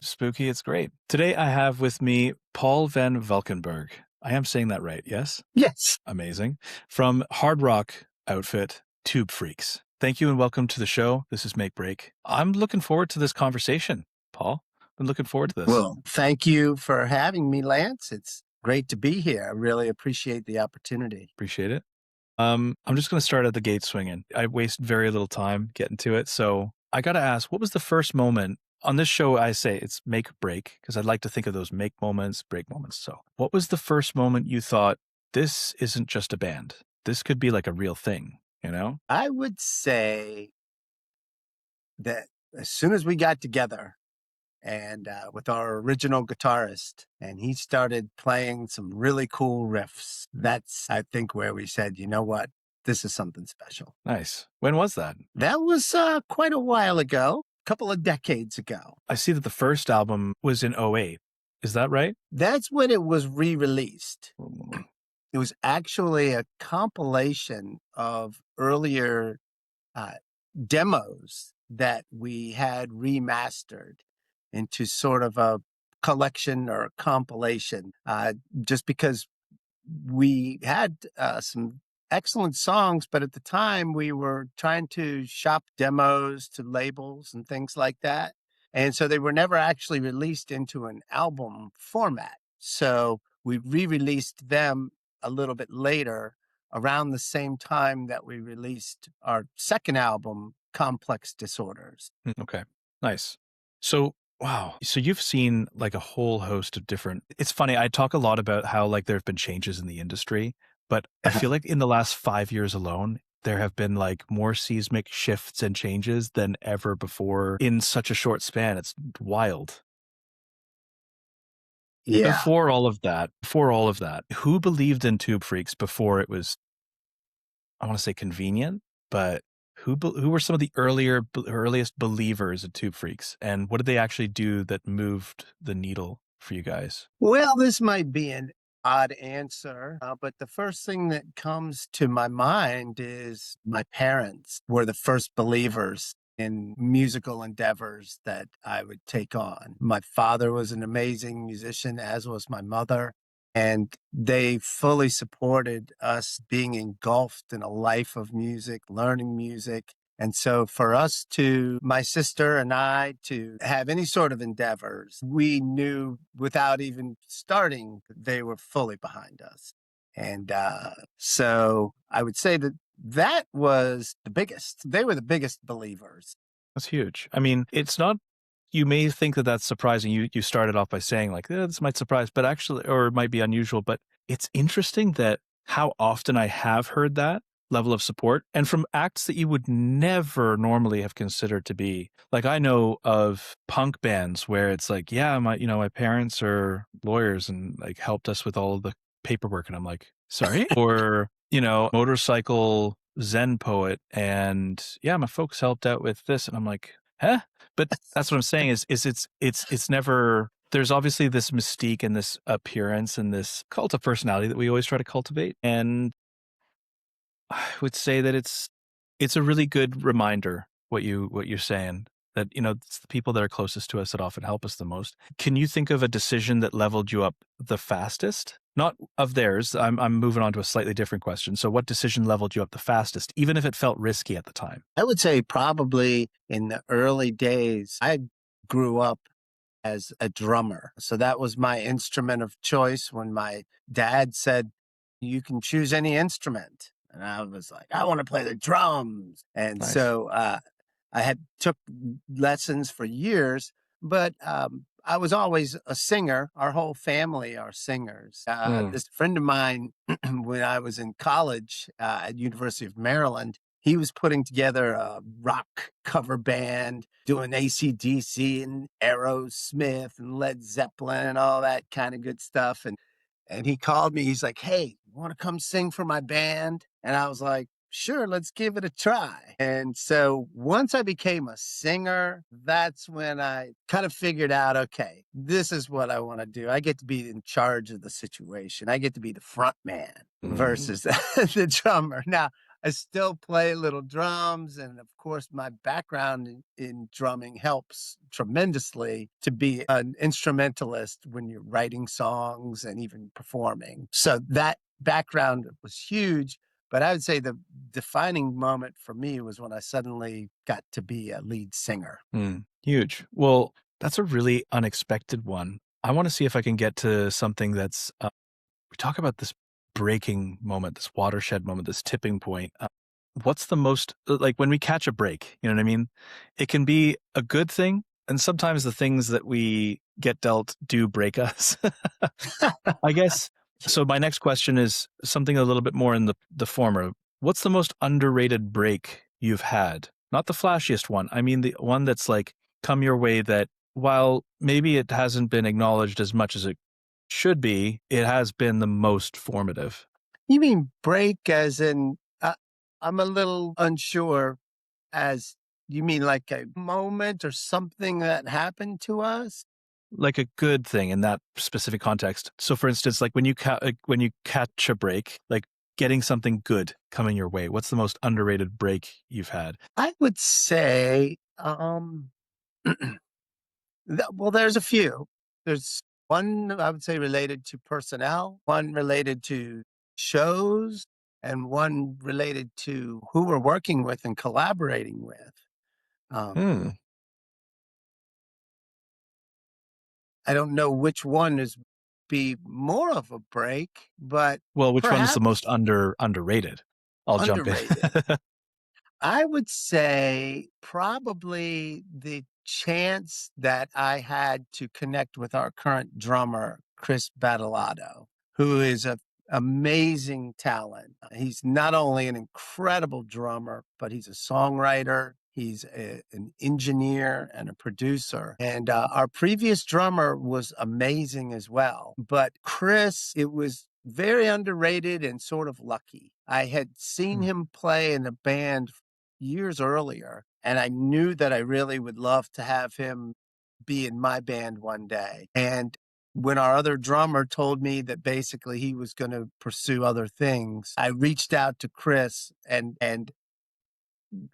spooky. It's great. Today I have with me Paul van Valkenburgh. I am saying that right, yes? Yes. Amazing. From hard rock outfit TubeFreeks. Thank you and welcome to the show. This is Make Break. I'm looking forward to this conversation, Paul. I'm looking forward to this. Well, thank you for having me, Lance. It's great to be here. I really appreciate the opportunity. Appreciate it. I'm just going to start at the gate swinging. I waste very little time getting to it. So I got to ask, what was the first moment on this show? I say it's make break because I'd like to think of those make moments, break moments. So what was the first moment you thought this isn't just a band? This could be like a real thing, you know? I would say that as soon as we got together and with our original guitarist, and he started playing some really cool riffs, that's, I think, where we said, you know what? This is something special. Nice. When was that? That was quite a while ago, a couple of decades ago. I see that the first album was in '08. Is that right? That's when it was re-released. It was actually a compilation of earlier demos that we had remastered into sort of a collection or a compilation, just because we had some excellent songs, but at the time we were trying to shop demos to labels and things like that. And so they were never actually released into an album format. So we re-released them a little bit later, around the same time that we released our second album, Complex Disorders. Okay. Nice. So, wow. So you've seen like a whole host of different, it's funny. I talk a lot about how like there have been changes in the industry, but I feel like in the last 5 years alone, there have been like more seismic shifts and changes than ever before in such a short span. It's wild. Yeah. Before all of that, who believed in TubeFreeks before it was, I want to say convenient, but who were some of the earliest believers in TubeFreeks, and what did they actually do that moved the needle for you guys? Well, this might be an odd answer, but the first thing that comes to my mind is my parents were the first believers in musical endeavors that I would take on. My father was an amazing musician, as was my mother. And they fully supported us being engulfed in a life of music, learning music. And so for us my sister and I, to have any sort of endeavors, we knew without even starting, they were fully behind us. And so I would say that was the biggest. They were the biggest believers. That's huge. I mean, it's not, you may think that that's surprising. You started off by saying like, this might surprise, but actually, or it might be unusual, but it's interesting that how often I have heard that level of support, and from acts that you would never normally have considered to be. Like, I know of punk bands where it's like, yeah, my parents are lawyers and like helped us with all of the paperwork. And I'm like, sorry? Or, motorcycle Zen poet. And yeah, my folks helped out with this. And I'm like, huh? But that's what I'm saying is it's never, there's obviously this mystique and this appearance and this cult of personality that we always try to cultivate. And I would say that it's a really good reminder what you're saying, that it's the people that are closest to us that often help us the most. Can you think of a decision that leveled you up the fastest? Not of theirs. I'm moving on to a slightly different question. So what decision leveled you up the fastest, even if it felt risky at the time? I would say probably in the early days, I grew up as a drummer. So that was my instrument of choice when my dad said, you can choose any instrument. And I was like, I want to play the drums. And Nice. so I had took lessons for years, but I was always a singer. Our whole family are singers. This friend of mine, when I was in college at University of Maryland, he was putting together a rock cover band, doing AC/DC and Aerosmith and Led Zeppelin and all that kind of good stuff. And he called me. He's like, hey, you want to come sing for my band? And I was like, sure, let's give it a try. And so once I became a singer, that's when I kind of figured out, okay, this is what I want to do. I get to be in charge of the situation. I get to be the front man versus the drummer. Now, I still play little drums, and of course, my background in drumming helps tremendously to be an instrumentalist when you're writing songs and even performing. So that background was huge. But I would say the defining moment for me was when I suddenly got to be a lead singer. Huge. Well, that's a really unexpected one. I want to see if I can get to something that's, we talk about this breaking moment, this watershed moment, this tipping point. What's the most, like when we catch a break, you know what I mean? It can be a good thing. And sometimes the things that we get dealt do break us. I guess. So my next question is something a little bit more in the former. What's the most underrated break you've had? Not the flashiest one. I mean the one that's like come your way that while maybe it hasn't been acknowledged as much as it should be, it has been the most formative. You mean break as in, I'm a little unsure, as you mean like a moment or something that happened to us? Like a good thing in that specific context. So for instance, like when you catch a break, like getting something good coming your way, what's the most underrated break you've had? I would say, well, there's a few. There's one I would say related to personnel, one related to shows, and one related to who we're working with and collaborating with. Um, Hmm. I don't know which one is be more of a break, but Well, which one's the most perhaps underrated? I'll jump in. underrated. I would say probably the chance that I had to connect with our current drummer, Chris Battalato, who is a amazing talent. He's not only an incredible drummer, but he's a songwriter. He's an engineer and a producer. And our previous drummer was amazing as well. But Chris, it was very underrated and sort of lucky. I had seen Hmm. him play in a band years earlier, and I knew that I really would love to have him be in my band one day. And when our other drummer told me that basically he was going to pursue other things, I reached out to Chris, and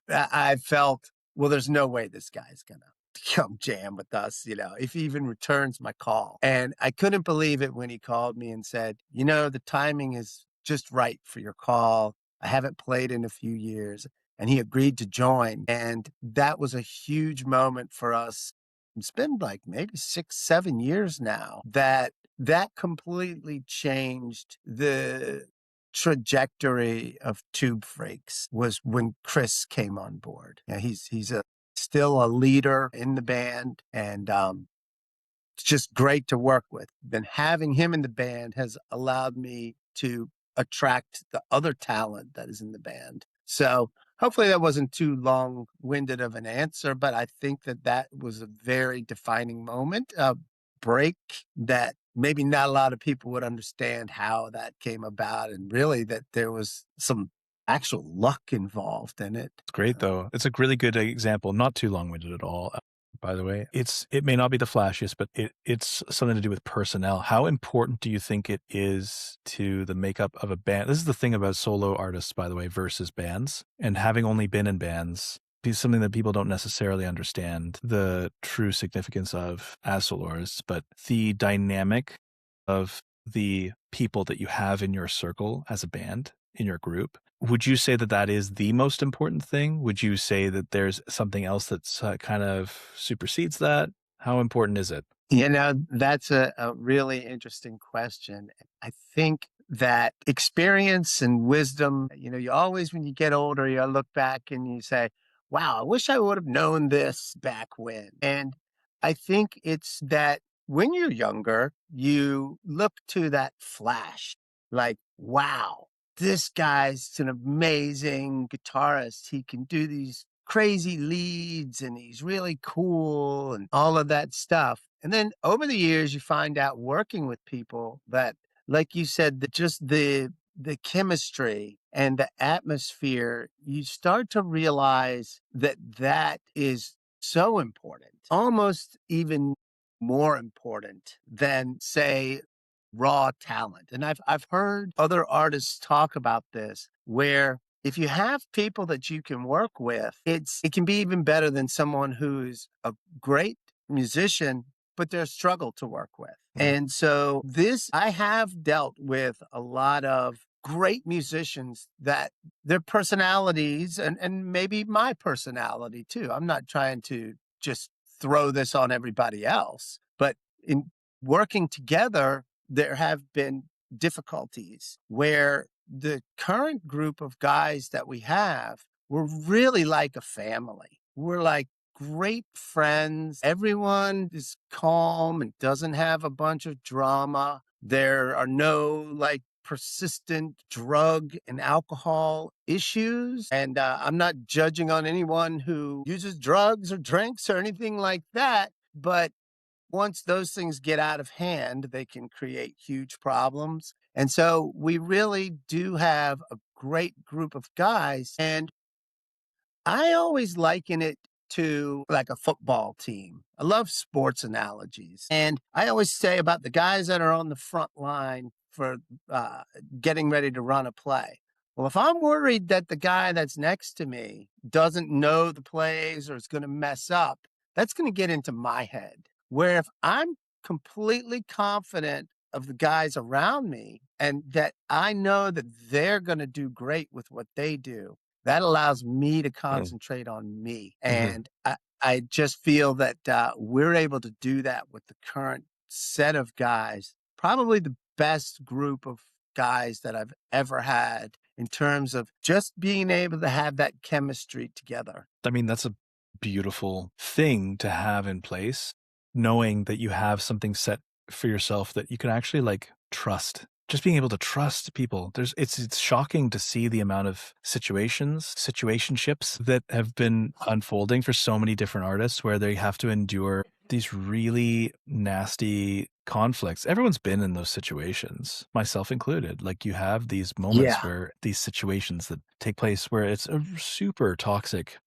I felt, well, there's no way this guy's going to come jam with us, if he even returns my call. And I couldn't believe it when he called me and said, the timing is just right for your call. I haven't played in a few years. And he agreed to join. And that was a huge moment for us. It's been like maybe 6, 7 years now that completely changed the trajectory of TubeFreeks was when Chris came on board. Yeah, he's still a leader in the band, and it's just great to work with. Then having him in the band has allowed me to attract the other talent that is in the band. So hopefully that wasn't too long-winded of an answer, but I think that was a very defining moment, a break that maybe not a lot of people would understand how that came about, and really that there was some actual luck involved in it. It's great though. It's a really good example, not too long-winded at all. By the way, it may not be the flashiest, but it's something to do with personnel. How important do you think it is to the makeup of a band? This is the thing about solo artists, by the way, versus bands. And having only been in bands is something that people don't necessarily understand the true significance of as solo artists, but the dynamic of the people that you have in your circle as a band, in your group. Would you say that that is the most important thing? Would you say that there's something else that's kind of supersedes that? How important is it? That's a really interesting question. I think that experience and wisdom, you always, when you get older, you look back and you say, wow, I wish I would have known this back when. And I think it's that when you're younger, you look to that flash like, wow, this guy's an amazing guitarist. He can do these crazy leads and he's really cool and all of that stuff. And then over the years, you find out working with people that, like you said, that just the chemistry and the atmosphere, you start to realize that is so important, almost even more important than, say, raw talent. And I've heard other artists talk about this, where if you have people that you can work with, it can be even better than someone who's a great musician, but they're a struggle to work with. And so I have dealt with a lot of great musicians that their personalities and maybe my personality too. I'm not trying to just throw this on everybody else, but in working together, there have been difficulties where the current group of guys that we have, we're really like a family. We're like great friends. Everyone is calm and doesn't have a bunch of drama. There are no like persistent drug and alcohol issues. And I'm not judging on anyone who uses drugs or drinks or anything like that. But once those things get out of hand, they can create huge problems. And so we really do have a great group of guys. And I always liken it to like a football team. I love sports analogies. And I always say about the guys that are on the front line for uh, getting ready to run a play. Well, if I'm worried that the guy that's next to me doesn't know the plays or is going to mess up, that's going to get into my head. Where if I'm completely confident of the guys around me and that I know that they're going to do great with what they do, that allows me to concentrate on me. And I just feel that we're able to do that with the current set of guys, probably the best group of guys that I've ever had in terms of just being able to have that chemistry together. I mean, that's a beautiful thing to have in place, knowing that you have something set for yourself that you can actually like trust. Just being able to trust people. It's shocking to see the amount of situationships that have been unfolding for so many different artists where they have to endure these really nasty conflicts. Everyone's been in those situations, myself included. Like you have these moments where these situations that take place where it's a super toxic,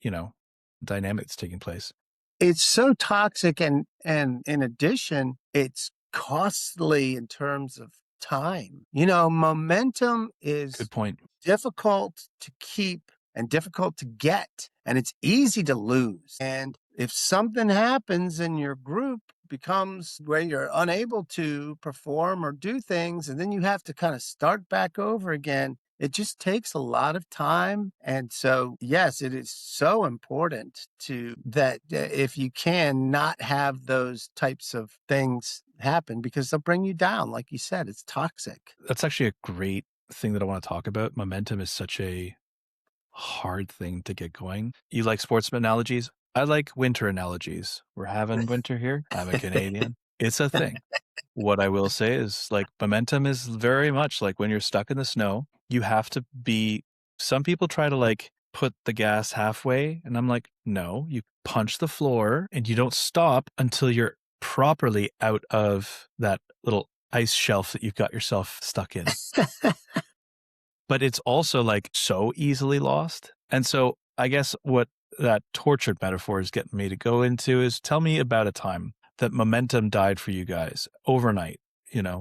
dynamic that's taking place. It's so toxic and in addition, it's costly in terms of time. Momentum is Good point. difficult to keep and difficult to get, and it's easy to lose. And if something happens in your group becomes where you're unable to perform or do things, and then you have to kind of start back over again, it just takes a lot of time. And so, yes, it is so important to that if you can not have those types of things happen because they'll bring you down. Like you said, it's toxic. That's actually a great thing that I want to talk about. Momentum is such a hard thing to get going. You like sports analogies? I like winter analogies. We're having winter here. I'm a Canadian. It's a thing. What I will say is like momentum is very much like when you're stuck in the snow, you have to be, some people try to like put the gas halfway. And I'm like, no, you punch the floor and you don't stop until you're properly out of that little ice shelf that you've got yourself stuck in. But it's also like so easily lost. And so I guess what that tortured metaphor is getting me to go into is tell me about a time that momentum died for you guys overnight.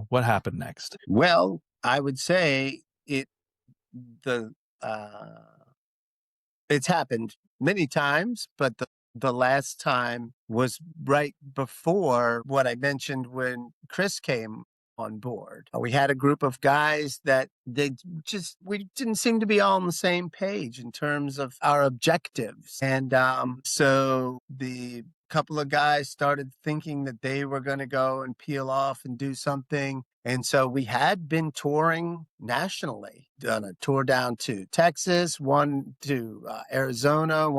What happened next? Well, I would say the uh, it's happened many times, but the last time was right before what I mentioned when Chris came on board. We had a group of guys that we didn't seem to be all on the same page in terms of our objectives. And so the couple of guys started thinking that they were going to go and peel off and do something. And so we had been touring nationally, done a tour down to Texas, one to Arizona,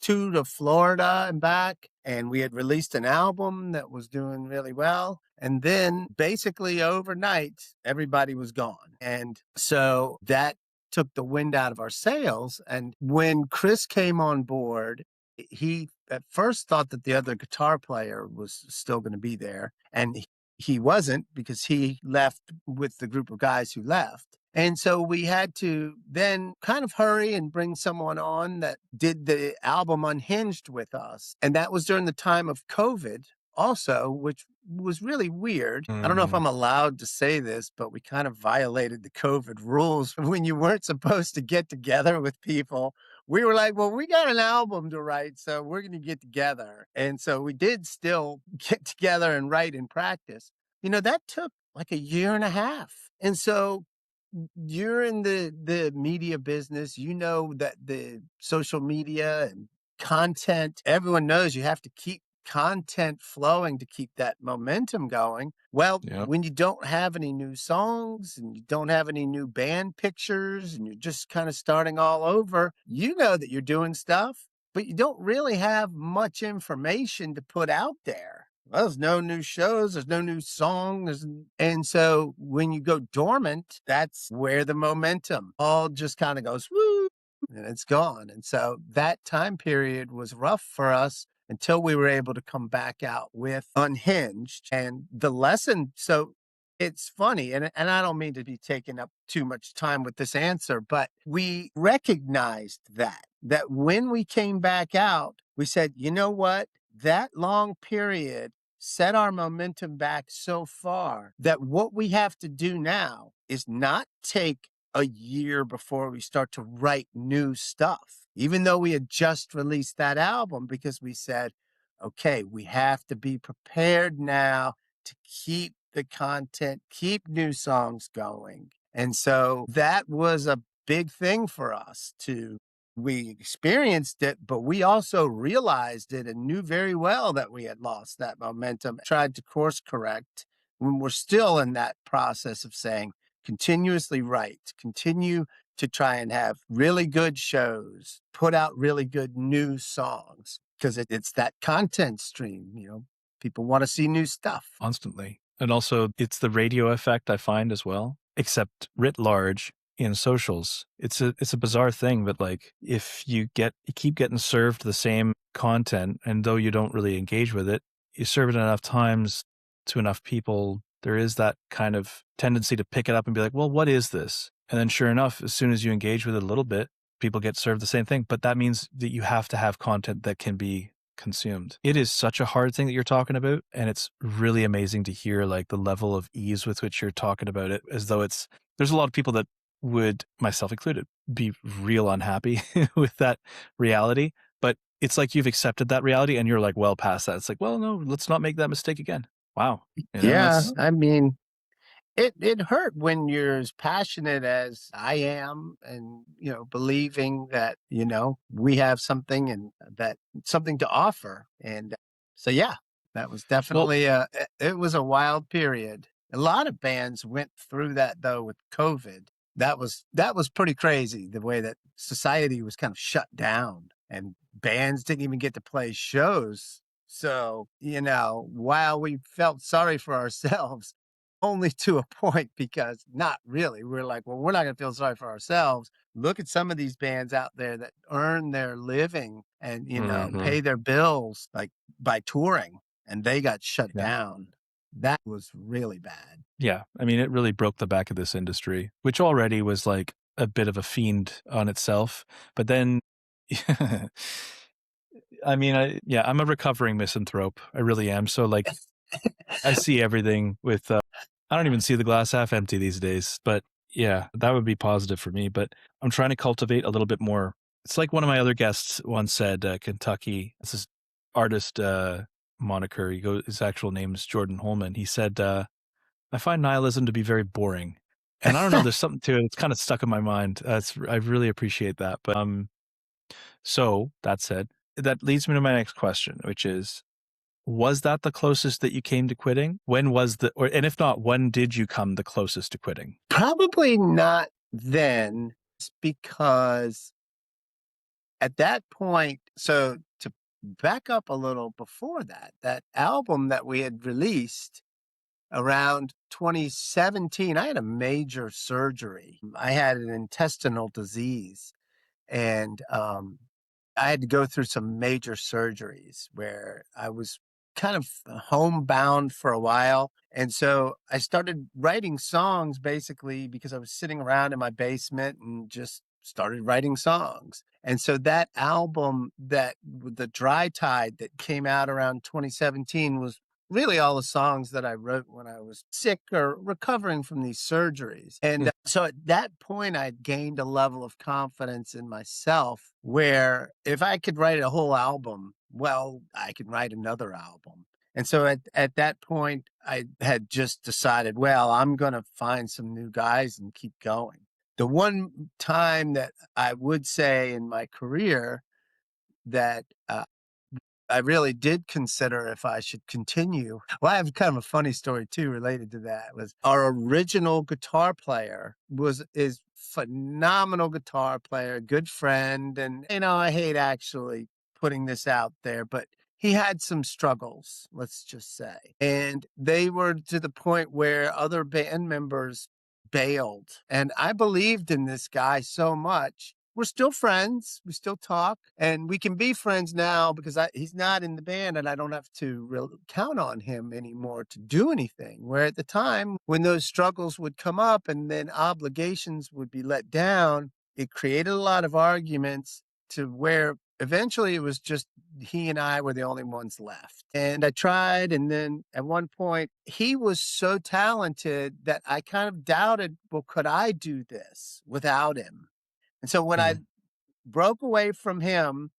two to Florida and back. And we had released an album that was doing really well. And then basically overnight, everybody was gone. And so that took the wind out of our sails. And when Chris came on board, he at first thought that the other guitar player was still going to be there. And he wasn't, because he left with the group of guys who left. And so we had to then kind of hurry and bring someone on that did the album Unhinged with us. And that was during the time of COVID also, which was really weird. I don't know if Mhm. I'm allowed to say this, but we kind of violated the COVID rules when you weren't supposed to get together with people. We were like, well, we got an album to write, so we're going to get together. And so we did still get together and write and practice. That took like a year and a half. And so you're in the media business, that the social media and content, everyone knows you have to keep content flowing to keep that momentum going. Well, Yep. when you don't have any new songs and you don't have any new band pictures and you're just kind of starting all over, you know that you're doing stuff, but you don't really have much information to put out there. Well, there's no new shows, there's no new song. And so when you go dormant, that's where the momentum all just kind of goes, woo, and it's gone. And so that time period was rough for us until we were able to come back out with Unhinged. And the lesson, so it's funny, and I don't mean to be taking up too much time with this answer, but we recognized that when we came back out, we said, you know what? That long period set our momentum back so far that what we have to do now is not take a year before we start to write new stuff, even though we had just released that album, because we said, okay, we have to be prepared now to keep the content, keep new songs going. And so that was a big thing for us we experienced it, but we also realized it and knew very well that we had lost that momentum, tried to course correct when we're still in that process of saying, continuously write, continue to try and have really good shows, put out really good new songs, because it's that content stream, people want to see new stuff. Constantly. And also, it's the radio effect I find as well, except writ large in socials. It's a bizarre thing, but like if you keep getting served the same content, and though you don't really engage with it, you serve it enough times to enough people, there is that kind of tendency to pick it up and be like, well, what is this? And then sure enough, as soon as you engage with it a little bit, people get served the same thing. But that means that you have to have content that can be consumed. It is such a hard thing that you're talking about, and it's really amazing to hear like the level of ease with which you're talking about it, as though there's a lot of people that would, myself included, be real unhappy with that reality, but it's like you've accepted that reality and you're like well past that. It's like, well, no, let's not make that mistake again. Wow. Yeah, That's I mean, it hurt when you're as passionate as I am and, believing that, we have something and that something to offer. And so, yeah, that was well, definitely it was a wild period. A lot of bands went through that though with COVID. That was pretty crazy, the way that society was kind of shut down and bands didn't even get to play shows. So, while we felt sorry for ourselves, only to a point, because not really. We're like, well, we're not going to feel sorry for ourselves. Look at some of these bands out there that earn their living and, mhm. pay their bills like by touring, and they got shut Yeah. down. That was really bad. Yeah. I mean, it really broke the back of this industry, which already was like a bit of a fiend on itself. But then, I mean, I'm a recovering misanthrope. I really am. So, like, I see everything with, I don't even see the glass half empty these days. But yeah, that would be positive for me. But I'm trying to cultivate a little bit more. It's like one of my other guests once said, Kentucky, this is artist moniker. His actual name is Jordan Holman. He said, I find nihilism to be very boring. And I don't know, there's something to it. It's kind of stuck in my mind. I really appreciate that. But so that said, that leads me to my next question, which is, was that the closest that you came to quitting? When was and if not, when did you come the closest to quitting? Probably not then, because at that point, so to back up a little before that album that we had released around 2017, I had a major surgery. I had an intestinal disease, and I had to go through some major surgeries where I was kind of homebound for a while. And so I started writing songs basically because I was sitting around in my basement and just started writing songs. And so that album, that the Dry Tide that came out around 2017, was really all the songs that I wrote when I was sick or recovering from these surgeries. And so at that point, I'd gained a level of confidence in myself where if I could write a whole album, well, I could write another album. And so at that point, I had just decided, well, I'm going to find some new guys and keep going. The one time that I would say in my career that I really did consider if I should continue. Well, I have kind of a funny story too related to that. Was our original guitar player is phenomenal guitar player, good friend, and I hate actually putting this out there, but he had some struggles, let's just say. And they were to the point where other band members bailed. And I believed in this guy so much. We're still friends. We still talk, and we can be friends now because he's not in the band, and I don't have to count on him anymore to do anything. Where at the time, when those struggles would come up and then obligations would be let down, it created a lot of arguments to where eventually it was just he and I were the only ones left. And I tried, and then at one point, he was so talented that I kind of doubted, well, could I do this without him? And so when I Mhm. broke away from him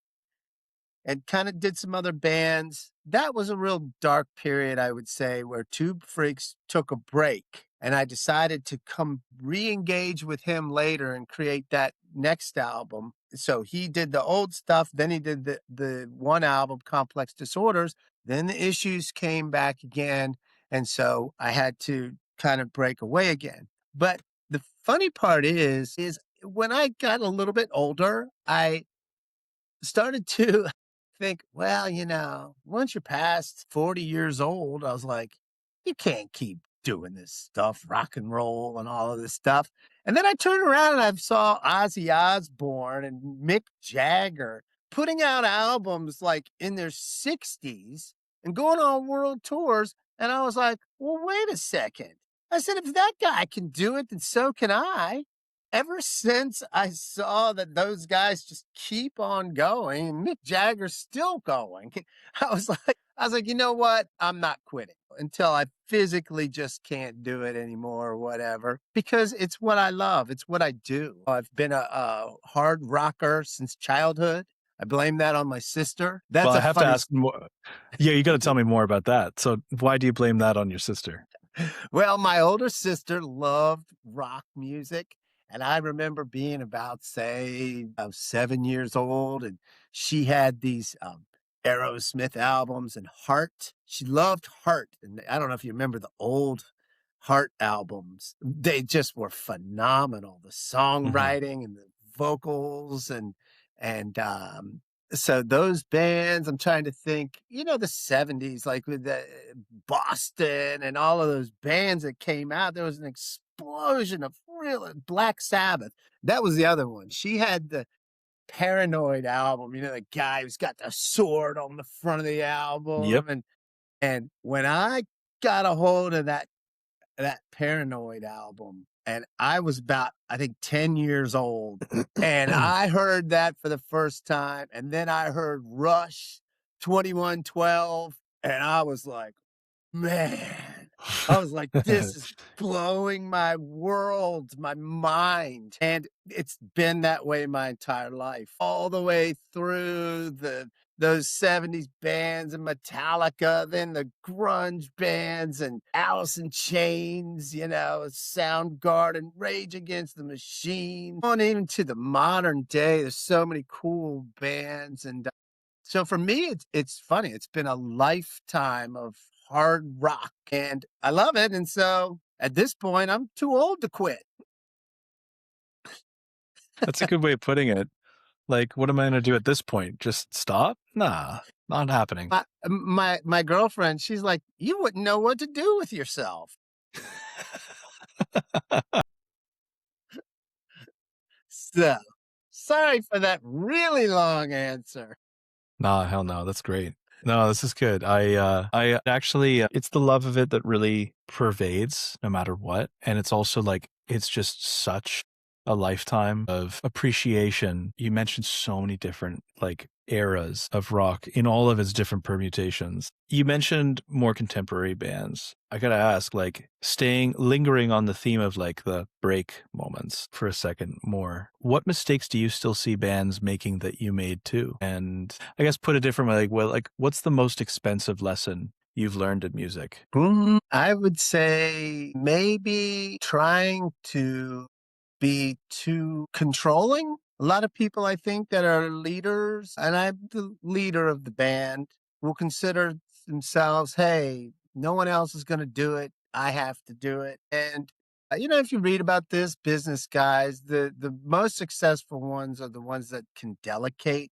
and kind of did some other bands, that was a real dark period, I would say, where Tube Freaks took a break. And I decided to come re-engage with him later and create that next album. So he did the old stuff, then he did the one album, Complex Disorders. Then the issues came back again. And so I had to kind of break away again. But the funny part is when I got a little bit older, I started to think, well, once you're past 40 years old, I was like, you can't keep doing this stuff, rock and roll and all of this stuff. And then I turned around and I saw Ozzy Osbourne and Mick Jagger putting out albums like in their 60s and going on world tours. And I was like, well, wait a second. I said, if that guy can do it, then so can I. Ever since I saw that those guys just keep on going, and Mick Jagger's still going, I was like, you know what? I'm not quitting until I physically just can't do it anymore or whatever, because it's what I love. It's what I do. I've been a hard rocker since childhood. I blame that on my sister. Well, That's I a have to funny. ask more. Yeah, you got to tell me more about that. So why do you blame that on your sister? Well, my older sister loved rock music. And I remember being about, say, 7 years old, and she had these Aerosmith albums and Heart. She loved Heart. And I don't know if you remember the old Heart albums. They just were phenomenal. The Mhm. songwriting and the vocals and so those bands, I'm trying to think, the 70s, like with the Boston and all of those bands that came out, there was an explosion of real Black Sabbath. That was the other one. She had the Paranoid album, the guy who's got the sword on the front of the Yep. album. And when I got a hold of that Paranoid album, and I was about, I think, 10 years old, and I heard that for the first time, and then I heard Rush 2112, and I was like, man, I was like, this is blowing my world, my mind. And it's been that way my entire life, all the way through those 70s bands and Metallica, then the grunge bands and Alice in Chains, Soundgarden, Rage Against the Machine, on even to the modern day. There's so many cool bands. And so for me, it's funny. It's been a lifetime of hard rock, and I love it. And so at this point, I'm too old to quit. That's a good way of putting it. Like, what am I going to do at this point? Just stop? Nah, not happening. My girlfriend, she's like, you wouldn't know what to do with yourself. So sorry for that really long answer. Nah, hell no. That's great. No, this is good. I actually, it's the love of it that really pervades no matter what. And it's also like, it's just such a lifetime of appreciation. You mentioned so many different like eras of rock in all of its different permutations. You mentioned more contemporary bands. I gotta ask, like, lingering on the theme of like the break moments for a second more, what mistakes do you still see bands making that you made too? And I guess put a different way, like, well, like, what's the most expensive lesson you've learned in music? I would say maybe trying to be too controlling. A lot of people, I think, that are leaders, and I'm the leader of the band, will consider themselves, hey, no one else is going to do it. I have to do it. And, if you read about this, business guys, the most successful ones are the ones that can delegate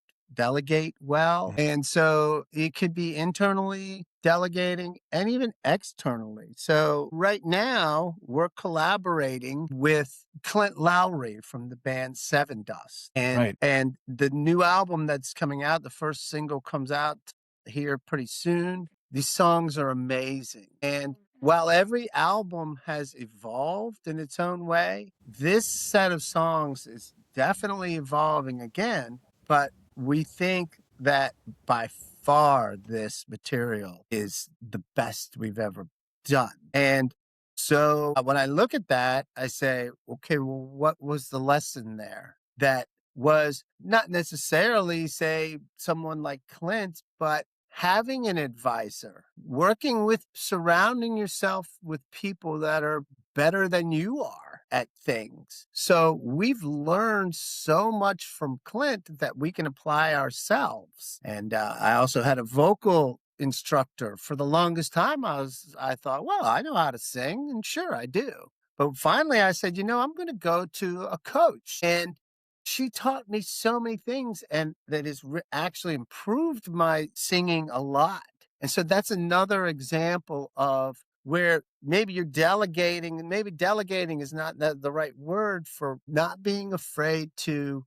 well. And so it could be internally delegating and even externally. So right now we're collaborating with Clint Lowery from the band Sevendust. Right. And the new album that's coming out, the first single comes out here pretty soon. These songs are amazing. And while every album has evolved in its own way, this set of songs is definitely evolving again, but we think that by far this material is the best we've ever done. And so when I look at that, I say, okay, well, what was the lesson there? That was not necessarily, say, someone like Clint, but having an advisor, surrounding yourself with people that are better than you are at things. So we've learned so much from Clint that we can apply ourselves. And I also had a vocal instructor for the longest time. I thought, well, I know how to sing, and sure I do. But finally I said, I'm going to go to a coach. And she taught me so many things, and that has actually improved my singing a lot. And so that's another example of where maybe you're delegating, and maybe delegating is not the right word, for not being afraid to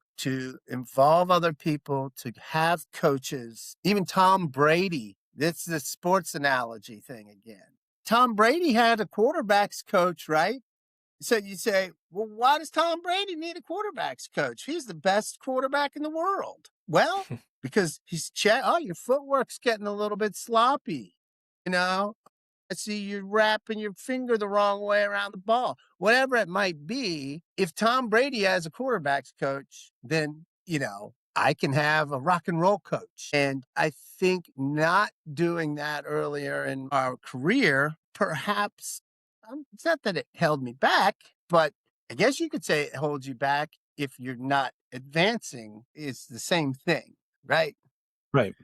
involve other people, to have coaches. Even Tom Brady, that's the sports analogy thing again. Tom Brady had a quarterback's coach, right? So you say, well, why does Tom Brady need a quarterback's coach? He's the best quarterback in the world. Well, because your footwork's getting a little bit sloppy. I see you wrapping your finger the wrong way around the ball. Whatever it might be, if Tom Brady has a quarterback's coach, then, I can have a rock and roll coach. And I think not doing that earlier in our career, perhaps, it's not that it held me back, but I guess you could say it holds you back if you're not advancing. It's the same thing, right? Right.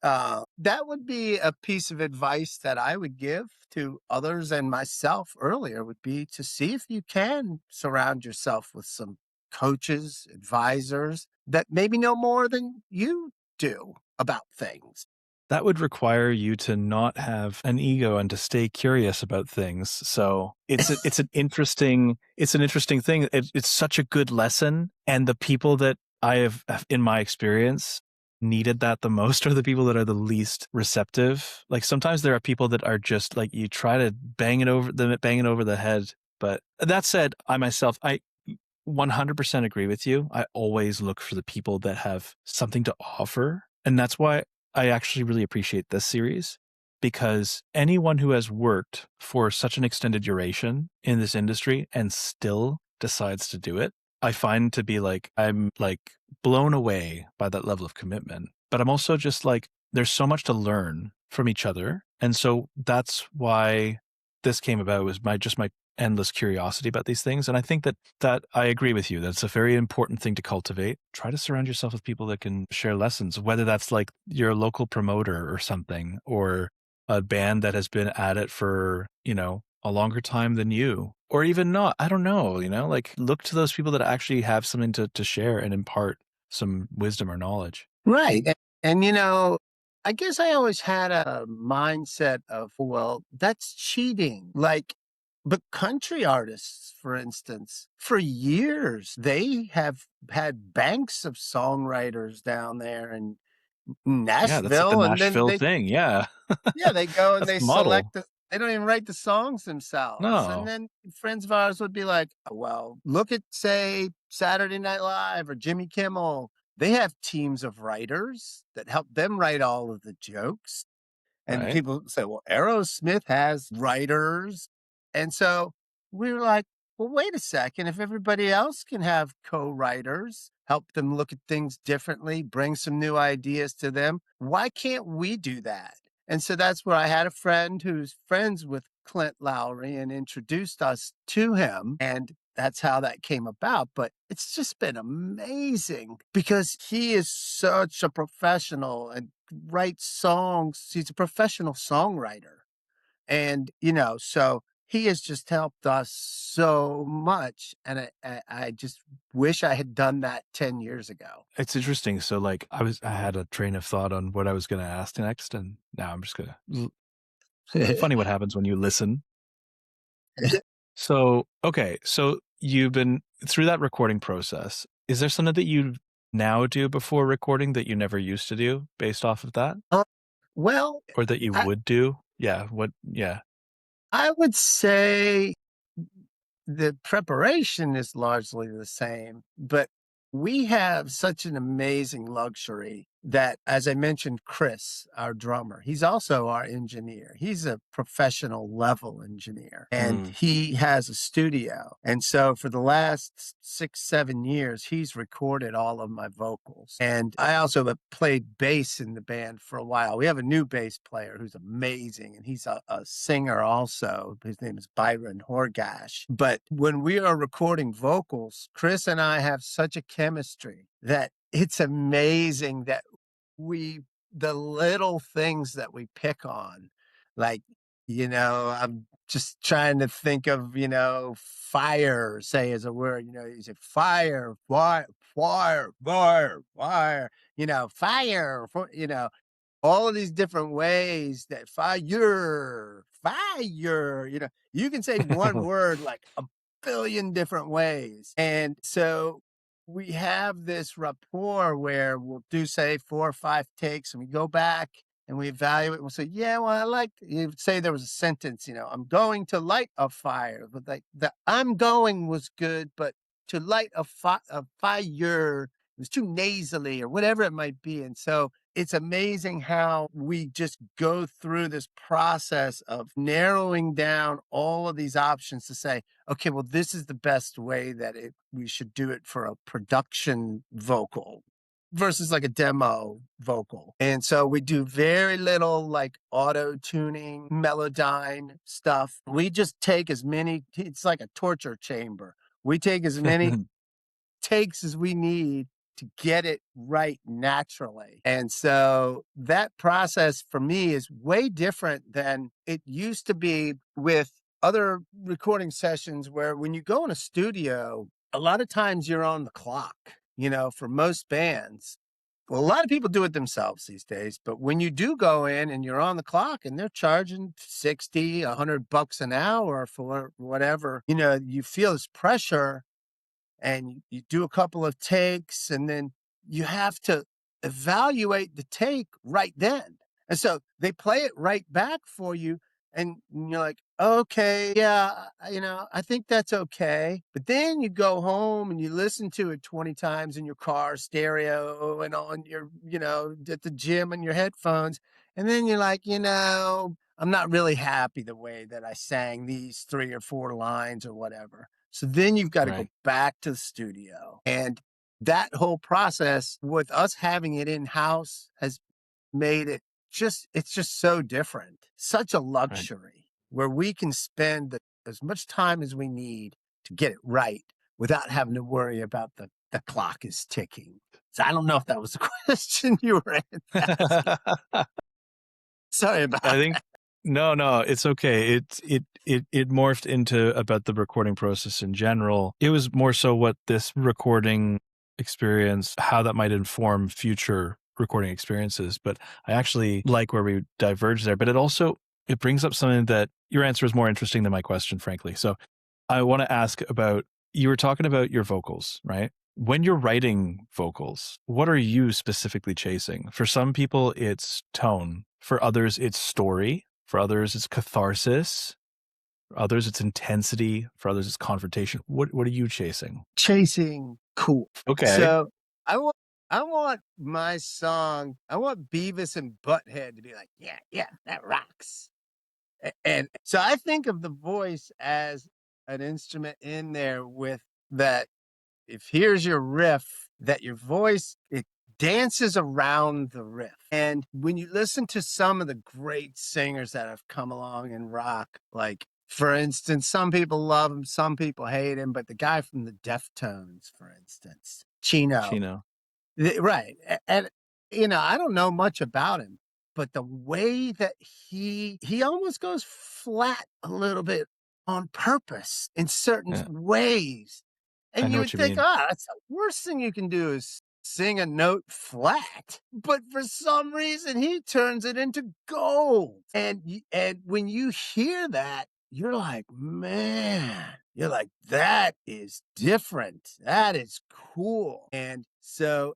That would be a piece of advice that I would give to others and myself earlier, would be to see if you can surround yourself with some coaches, advisors that maybe know more than you do about things. That would require you to not have an ego and to stay curious about things. So it's an interesting thing. It's such a good lesson, and the people that I have, in my experience, needed that the most are the people that are the least receptive. Like sometimes there are people that are just like, you try to bang it over the head. But that said, I 100% agree with you. I always look for the people that have something to offer, and that's why I actually really appreciate this series, because anyone who has worked for such an extended duration in this industry and still decides to do it, I find to be like, I'm like blown away by that level of commitment. But I'm also just like, there's so much to learn from each other. And so that's why this came about, was my endless curiosity about these things. And I think that I agree with you. That's a very important thing to cultivate. Try to surround yourself with people that can share lessons, whether that's like your local promoter or something, or a band that has been at it for, a longer time than you, or even not. I don't know, like look to those people that actually have something to share and impart some wisdom or knowledge. Right. And, I guess I always had a mindset of, well, that's cheating. But country artists, for instance, for years, they have had banks of songwriters down there in Yeah, that's like the Nashville. And then Nashville thing. Yeah. they go and That's they the model. They don't even write the songs themselves. And No. then friends of ours would be like, "Oh, well, look at, say, Saturday Night Live or Jimmy Kimmel. They have teams of writers that help them write all of the jokes." And Right. people say, "Well, Aerosmith has writers." And so we were like, "Well, wait a second. If everybody else can have co-writers, help them look at things differently, bring some new ideas to them, why can't we do that?" And so that's where I had a friend who's friends with Clint Lowery and introduced us to him. And that's how that came about. But it's just been amazing because he is such a professional and writes songs. He's a professional songwriter. And, so he has just helped us so much. And I just wish I had done that 10 years ago. It's interesting. So like I had a train of thought on what I was going to ask next, and now I'm just going to, funny what happens when you listen. So, okay. So you've been through that recording process. Is there something that you now do before recording that you never used to do based off of that? Uh, well, Or that you I, would do? Yeah. Yeah. I would say the preparation is largely the same, but we have such an amazing luxury that, as I mentioned, Chris, our drummer, he's also our engineer. He's a professional level engineer and Mm. he has a studio. And so for the last 6, 7 years, he's recorded all of my vocals. And I also have played bass in the band for a while. We have a new bass player who's amazing and he's a singer also. His name is Byron Horgash. But when we are recording vocals, Chris and I have such a chemistry that it's amazing that the little things that we pick on, like, I'm just trying to think of, fire, say as a word, you say fire, fire, fire, fire, fire, fire, all of these different ways that fire, fire, you can say one word like a billion different ways. And so we have this rapport where we'll do, say, 4 or 5 takes and we go back and we evaluate. We'll say, yeah, well, I like, you say there was a sentence, I'm going to light a fire, but like the I'm going was good, but to light a fire, it was too nasally or whatever it might be. And so it's amazing how we just go through this process of narrowing down all of these options to say, okay, well, this is the best way that we should do it for a production vocal versus like a demo vocal. And so we do very little like auto tuning, melodyne stuff. We just take as many, it's like a torture chamber. We take as many takes as we need to get it right naturally. And so that process for me is way different than it used to be with other recording sessions where when you go in a studio, a lot of times you're on the clock, for most bands. Well, a lot of people do it themselves these days, but when you do go in and you're on the clock and they're charging 60, $100 an hour for whatever, you feel this pressure and you do a couple of takes and then you have to evaluate the take right then. And so they play it right back for you and you're like, okay, yeah, I think that's okay. But then you go home and you listen to it 20 times in your car stereo and on your, at the gym and your headphones. And then you're like, I'm not really happy the way that I sang these 3 or 4 lines or whatever. So then you've got to go Right. back to the studio. And that whole process with us having it in house has made it's just so different. Such a Right. luxury where we can spend as much time as we need to get it right without having to worry about the clock is ticking. So I don't know if that was the question you were asking. Sorry about I think that. no, it's okay. It morphed into about the recording process in general. It was more so what this recording experience, how that might inform future recording experiences. But I actually like where we diverge there. But it brings up something that your answer is more interesting than my question, frankly. So I want to ask about, you were talking about your vocals, right? When you're writing vocals, what are you specifically chasing? For some people, it's tone. For others, it's story. For others, it's catharsis. For others, it's intensity. For others, it's confrontation. What are you chasing? Chasing cool. Okay. So I want my song, I want Beavis and Butthead to be like, yeah, yeah, that rocks. And so I think of the voice as an instrument in there with that. If here's your riff, that your voice, it dances around the riff. And when you listen to some of the great singers that have come along in rock, like for instance, some people love him, some people hate him, but the guy from the Deftones, for instance, Chino, Chino. right. And I don't know much about him, but the way that he almost goes flat a little bit on purpose in certain Yeah, ways. I And know you what would you think, mean. that's the worst thing you can do is sing a note flat. But for some reason, he turns it into gold. And when you hear that, you're like, man, you're like, that is different. That is cool. And so,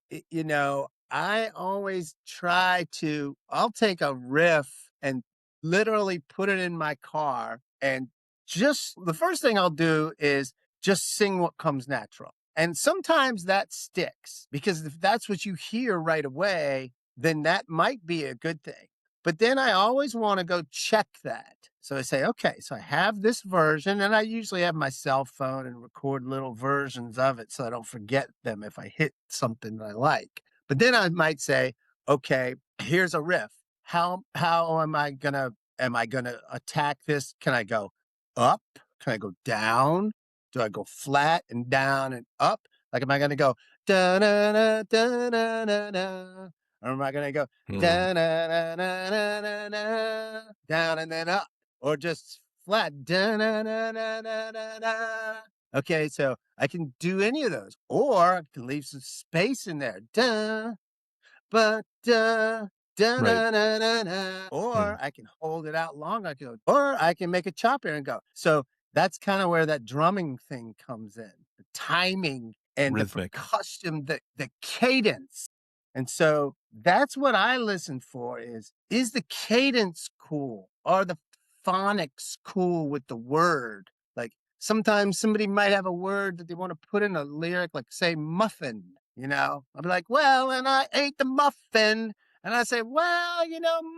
I always I'll take a riff and literally put it in my car. And just the first thing I'll do is just sing what comes natural. And sometimes that sticks because if that's what you hear right away, then that might be a good thing. But then I always want to go check that. So I say, okay, so I have this version, and I usually have my cell phone and record little versions of it so I don't forget them if I hit something that I like. But then I might say, okay, here's a riff. How am I gonna attack this? Can I go up? Can I go down? Do I go flat and down and up? Like, am I gonna go da na na da na na na? Or am I gonna go Mm, da na na na na na na down and then up? Or just flat da na na na na na na? Okay, so I can do any of those, or I can leave some space in there. Da but da da right. na na na na. Or Mm, I can hold it out long. I can go, or I can make a chop here and go. So that's kind of where that drumming thing comes in, the timing and the rhythmic. percussion, the cadence. And so that's what I listen for is the cadence cool? Are the phonics cool with the word? Like sometimes somebody might have a word that they want to put in a lyric, like say muffin, I'll be like, well, and I ate the muffin. And I say, well,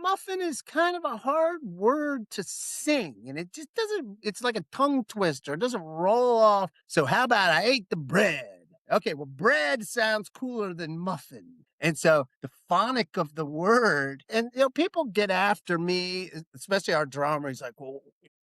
muffin is kind of a hard word to sing. And it just doesn't, it's like a tongue twister. It doesn't roll off. So how about I ate the bread? Okay, well, bread sounds cooler than muffin. And so the phonic of the word, and people get after me, especially our drummer. He's like, well,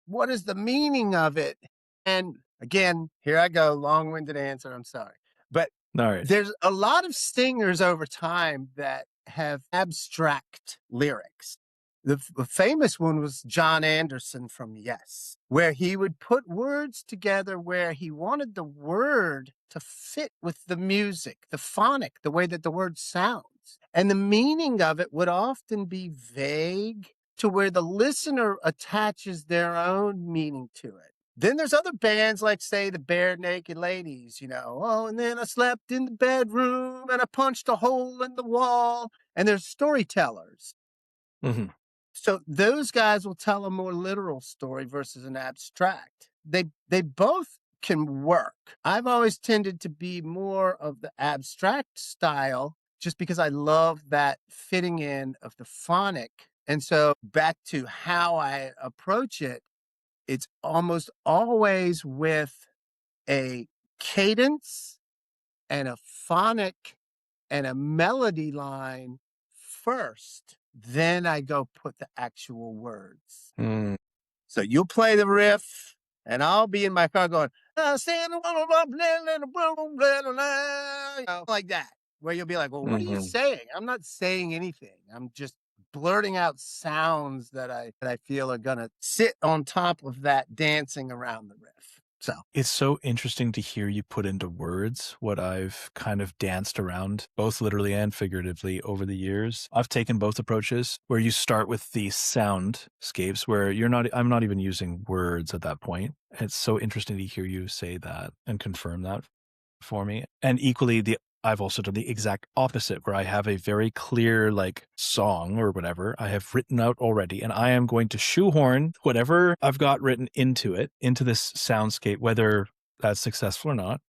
what is the meaning of it? And again, here I go, long-winded answer. I'm sorry. But All right. there's a lot of singers over time that have abstract lyrics. The famous one was John Anderson from Yes, where he would put words together where he wanted the word to fit with the music, the phonic, the way that the word sounds. And the meaning of it would often be vague to where the listener attaches their own meaning to it. Then there's other bands like, say, the Bare Naked Ladies, oh, and then I slept in the bedroom and I punched a hole in the wall. And there's storytellers. Hmm. So those guys will tell a more literal story versus an abstract. They both can work. I've always tended to be more of the abstract style just because I love that fitting in of the phonic. And so back to how I approach it, it's almost always with a cadence and a phonic and a melody line first. Then I go put the actual words. Mm, So you'll play the riff, and I'll be in my car going, like that, where you'll be like, well, what are you hmm. saying? I'm not saying anything. I'm just blurting out sounds that I feel are gonna sit on top of that dancing around the riff. So It's so interesting to hear you put into words what I've kind of danced around, both literally and figuratively, over the years. I've taken both approaches where you start with the soundscapes where I'm not even using words at that point. It's so interesting to hear you say that and confirm that for me. And equally, the I've also done the exact opposite, where I have a very clear like song or whatever I have written out already, and I am going to shoehorn whatever I've got written into it, into this soundscape, whether that's successful or not.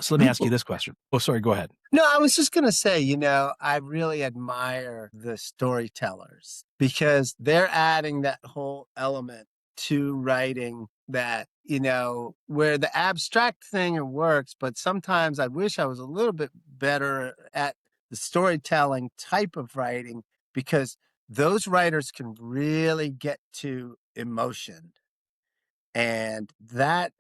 So let me ask you this question. Oh, sorry, go ahead. No, I was just going to say, I really admire the storytellers because they're adding that whole element to writing that, where the abstract thing it works, but sometimes I wish I was a little bit better at the storytelling type of writing because those writers can really get to emotion. And that,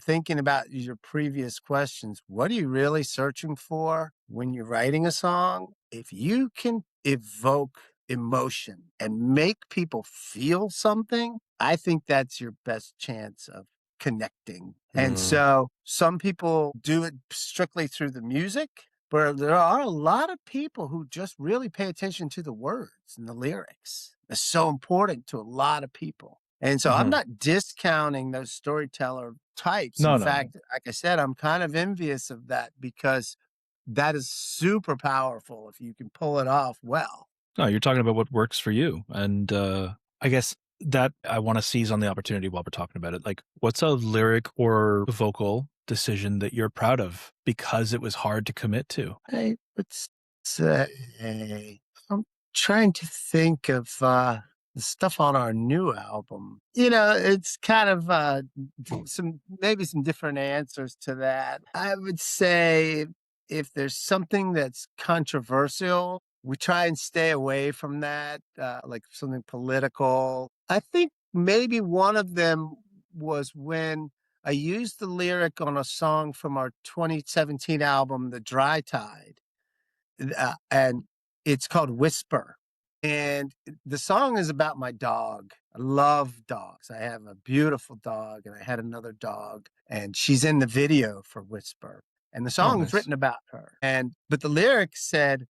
thinking about your previous questions, what are you really searching for when you're writing a song? If you can evoke emotion and make people feel something, I think that's your best chance of connecting. And so some people do it strictly through the music, but there are a lot of people who just really pay attention to the words and the lyrics. It's so important to a lot of people. And so I'm not discounting those storyteller types. No, In no. fact, like I said, I'm kind of envious of that because that is super powerful if you can pull it off well. No, you're talking about what works for you. And I guess that I want to seize on the opportunity while we're talking about it. Like, what's a lyric or vocal decision that you're proud of because it was hard to commit to? I would say, I'm trying to think of the stuff on our new album. It's kind of maybe some different answers to that. I would say if there's something that's controversial, we try and stay away from that, like something political. I think maybe one of them was when I used the lyric on a song from our 2017 album, The Dry Tide, and it's called Whisper. And the song is about my dog. I love dogs. I have a beautiful dog, and I had another dog, and she's in the video for Whisper. And the song is nice. written about her. But the lyrics said,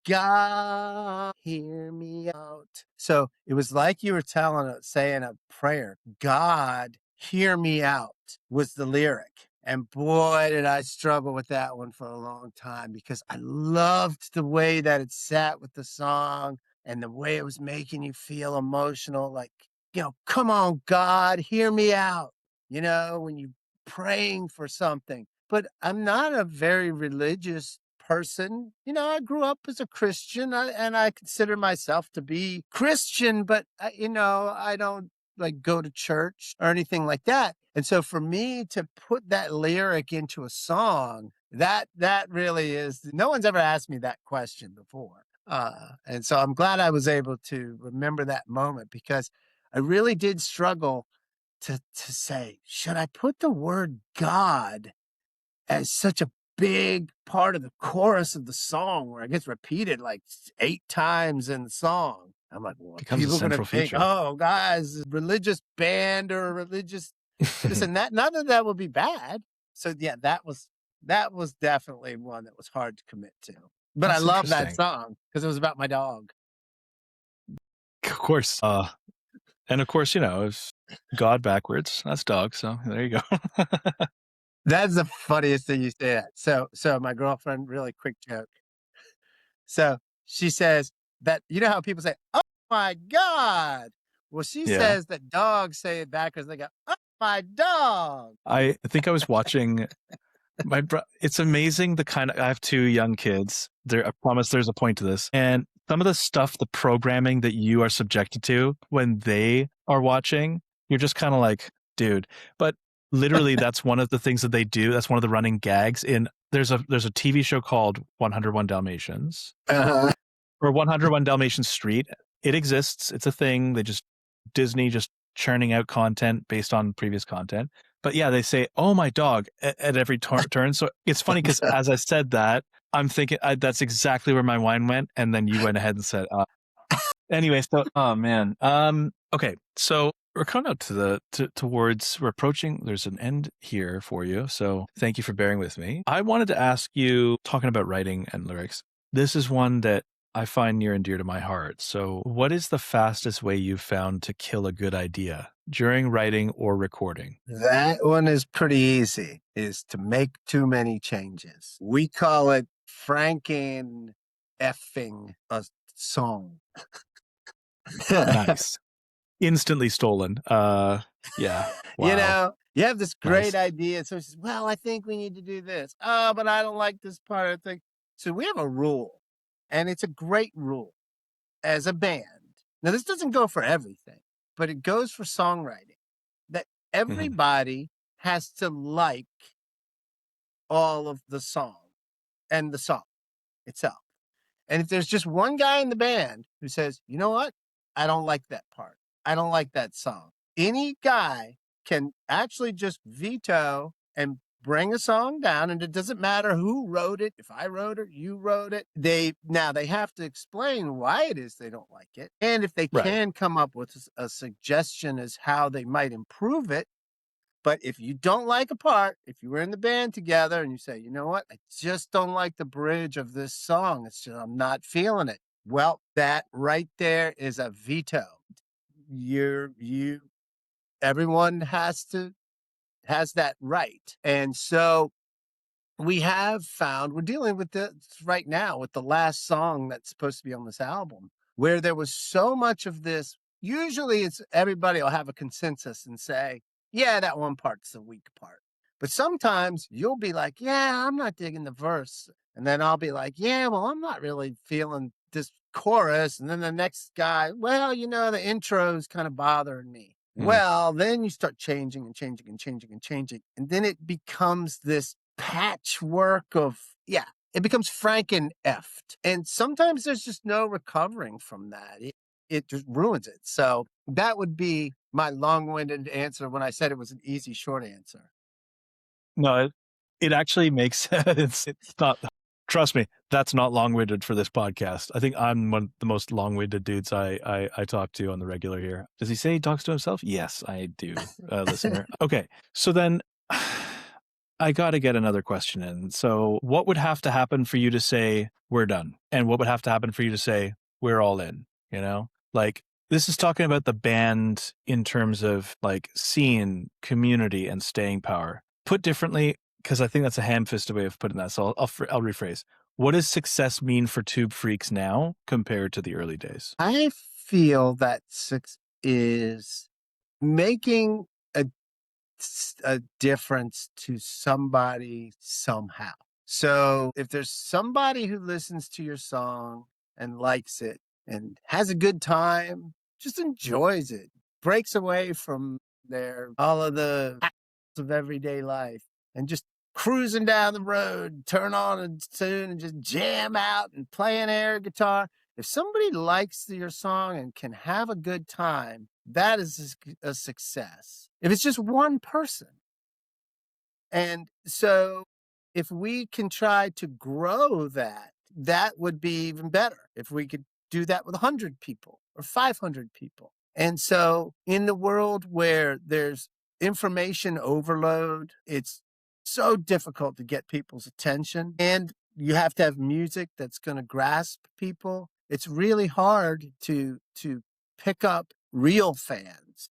God, hear me out. So it was like you were saying a prayer. God, hear me out was the lyric. And boy, did I struggle with that one for a long time because I loved the way that it sat with the song and the way it was making you feel emotional. Like, come on, God, hear me out. When you're praying for something. But I'm not a very religious person. I grew up as a Christian and I consider myself to be Christian, but I don't like go to church or anything like that. And so for me to put that lyric into a song, that really is, no one's ever asked me that question before. And so I'm glad I was able to remember that moment because I really did struggle to say, should I put the word God as such a big part of the chorus of the song where it gets repeated like 8 times in the song? I'm like, well, Becomes a people are going to central think, feature. oh, guys, religious band or a religious this and that. None of that would be bad. So yeah, that was definitely one that was hard to commit to. But I That's love that interesting. song because it was about my dog. Of course. And of course, it's God backwards. That's dog. So there you go. That's the funniest thing you say that. So my girlfriend, really quick joke. So she says that, how people say, oh my God. Well, she Yeah. says that dogs say it backwards. They go, oh my dog. I think I was watching it's amazing I have 2 young kids. I promise there's a point to this. And some of the stuff, the programming that you are subjected to when they are watching, you're just kind of like, dude. But literally that's one of the things that they do. That's one of the running gags there's a TV show called 101 Dalmatians or 101 Dalmatians Street. It exists. It's a thing. Disney just churning out content based on previous content. But yeah, they say, oh, my dog at every turn. So it's funny because as I said that, I'm thinking that's exactly where my mind went. And then you went ahead and said, anyway, so, oh man. Okay. So we're coming out we're approaching, there's an end here for you. So thank you for bearing with me. I wanted to ask you, talking about writing and lyrics, this is one that I find near and dear to my heart. So what is the fastest way you've found to kill a good idea? during writing or recording? That one is pretty easy, is to make too many changes. We call it Franken effing a song. Nice. Instantly stolen. Yeah. You Wow. know, you have this great Nice. idea. So says, well, I think we need to do this. Oh, but I don't like this part. I think so. We have a rule, and it's a great rule as a band. Now, this doesn't go for everything, but it goes for songwriting that Mhm. everybody has to like all of the song and the song itself. And if there's just one guy in the band who says, you know what? I don't like that part. I don't like that song. Any guy can actually just veto and bring a song down. And it doesn't matter who wrote it. If I wrote it, you wrote it. They have to explain why it is they don't like it. And if they Right. can come up with a suggestion as how they might improve it. But if you don't like a part, if you were in the band together and you say, you know what, I just don't like the bridge of this song. It's just, I'm not feeling it. Well, that right there is a veto. Everyone has that right. And so we have found we're dealing with this right now with the last song that's supposed to be on this album, where there was so much of this. Usually it's everybody will have a consensus and say, yeah, that one part's the weak part. But sometimes you'll be like, yeah, I'm not digging the verse. And then I'll be like, yeah, well, I'm not really feeling this chorus. And then the next guy, well, the intro's kind of bothering me. Mhm. Well, then you start changing and changing and changing and changing. And then it becomes this patchwork of, it becomes franken effed. And sometimes there's just no recovering from that. It just ruins it. So that would be my long-winded answer when I said it was an easy, short answer. No, it actually makes sense. It's not, trust me, that's not long-winded for this podcast. I think I'm one of the most long-winded dudes I talk to on the regular here. Does he say he talks to himself? Yes, I do, listener. Okay, so then I got to get another question in. So what would have to happen for you to say we're done? And what would have to happen for you to say we're all in? Like, this is talking about the band in terms of like scene, community, and staying power. Put differently, because I think that's a ham-fisted way of putting that. So I'll rephrase. What does success mean for Tube Freaks now compared to the early days? I feel that six is making a difference to somebody somehow. So if there's somebody who listens to your song and likes it and has a good time, just enjoys it, breaks away from all of the of everyday life and just cruising down the road, turn on a tune and just jam out and play an air guitar. If somebody likes your song and can have a good time, that is a success. If it's just one person. And so if we can try to grow that, that would be even better if we could do that with 100 people or 500 people. And so in the world where there's information overload, it's so difficult to get people's attention. And you have to have music that's going to grasp people. It's really hard to pick up real fans.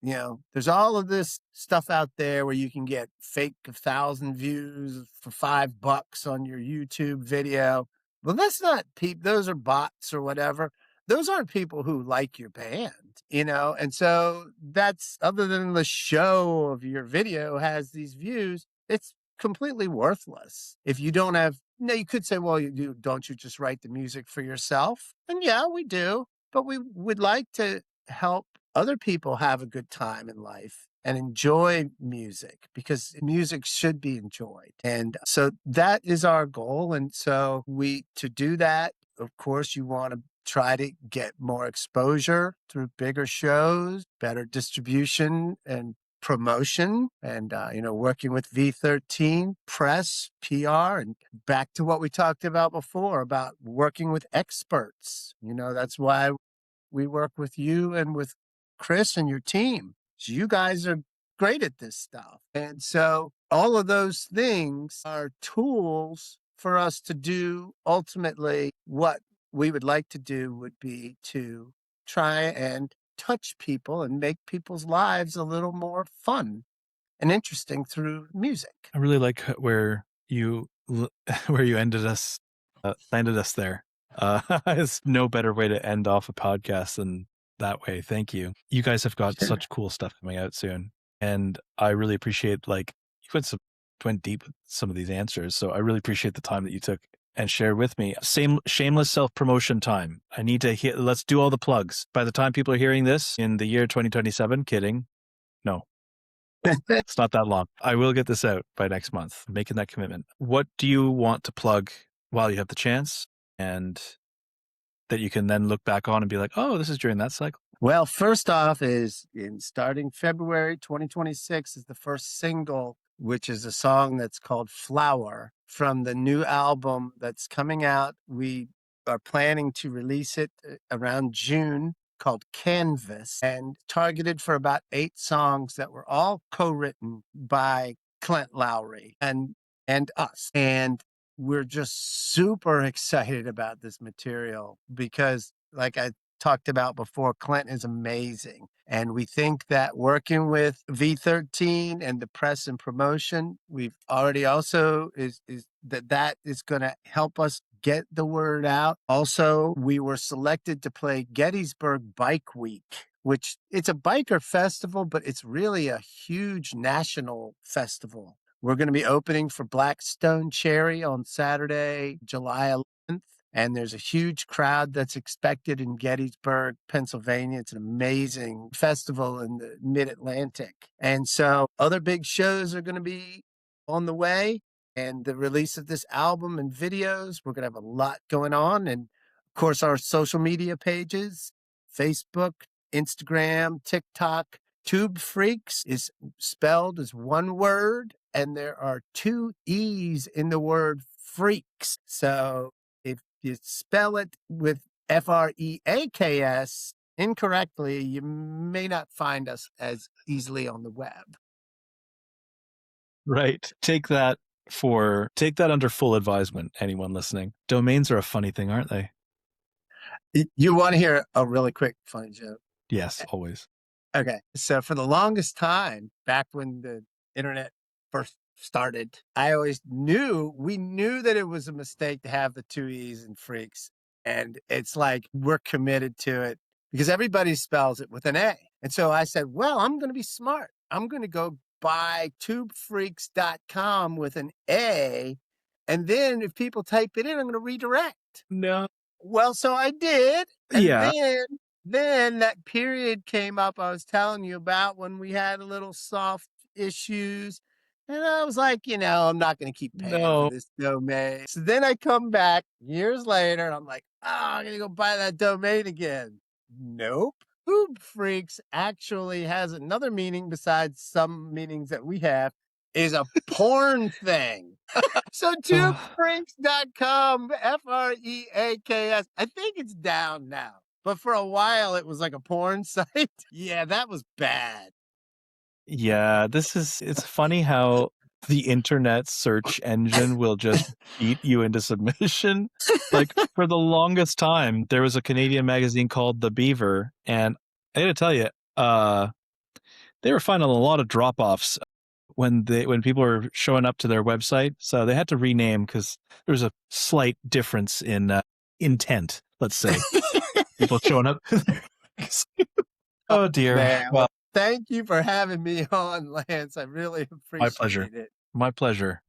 There's all of this stuff out there where you can get fake 1,000 views for $5 on your YouTube video. Well, that's not people. Those are bots or whatever. Those aren't people who like your band, and so that's, other than the show of your video has these views, it's completely worthless. If you don't have, no, you could say, well, don't you just write the music for yourself? And yeah, we do, but we would like to help other people have a good time in life and enjoy music, because music should be enjoyed. And so that is our goal. And so to do that, of course, you want to try to get more exposure through bigger shows, better distribution and promotion, and working with V13 press, PR, and back to what we talked about before about working with experts. That's why we work with you and with Chris and your team. So you guys are great at this stuff. And so all of those things are tools for us to do. Ultimately, what we would like to do would be to try and touch people and make people's lives a little more fun and interesting through music. I really like where you where you ended us, landed us there. It's no better way to end off a podcast than that way. Thank you. You guys have got Sure. such cool stuff coming out soon, and I really appreciate you went deep with some of these answers. So I really appreciate the time that you took and shared with me. Shameless self-promotion time. I need to let's do all the plugs. By the time people are hearing this in the year 2027, kidding. No, it's not that long. I will get this out by next month. I'm making that commitment. What do you want to plug while you have the chance, and that you can then look back on and be like, oh, this is during that cycle? Well, first off is starting February 2026 is the first single, which is a song that's called Flower from the new album that's coming out. We are planning to release it around June, called Canvas, and targeted for about 8 songs that were all co-written by Clint Lowery and us. And we're just super excited about this material because, like I talked about before, Clint is amazing. And we think that working with V13 and the press and promotion, we've already also is that is going to help us get the word out. Also, we were selected to play Gettysburg Bike Week, which it's a biker festival, but it's really a huge national festival. We're going to be opening for Blackstone Cherry on Saturday, July 11th. And there's a huge crowd that's expected in Gettysburg, Pennsylvania. It's an amazing festival in the mid-Atlantic. And so other big shows are going to be on the way. And the release of this album and videos, we're going to have a lot going on. And of course, our social media pages, Facebook, Instagram, TikTok. TubeFreeks is spelled as one word, and there are 2 E's in the word freaks. So if you spell it with FREAKS incorrectly, you may not find us as easily on the web. Right. Take that under full advisement, anyone listening. Domains are a funny thing, aren't they? You want to hear a really quick funny joke? Yes, always. Okay. So for the longest time, back when the internet first started, we knew that it was a mistake to have the 2 E's in freaks. And it's like, we're committed to it because everybody spells it with an A. And so I said, well, I'm going to be smart. I'm going to go buy tubefreaks.com with an A. And then if people type it in, I'm going to redirect. No. Well, so I did. And Yeah. then that period came up I was telling you about when we had a little soft issues. And I was like, I'm not going to keep paying for this domain. So then I come back years later and I'm like, I'm going to go buy that domain again. Nope. Tube Freaks actually has another meaning besides some meanings that we have, is a porn thing. So tubefreaks.com, FREAKS. I think it's down now. But for a while, it was like a porn site. Yeah, that was bad. Yeah, it's funny how the internet search engine will just beat you into submission. Like, for the longest time, there was a Canadian magazine called The Beaver, and I gotta tell you, they were finding a lot of drop-offs when people were showing up to their website. So they had to rename because there was a slight difference in intent, let's say. People showing up. Oh dear. Man, well, thank you for having me on, Lance. I really appreciate it. My pleasure.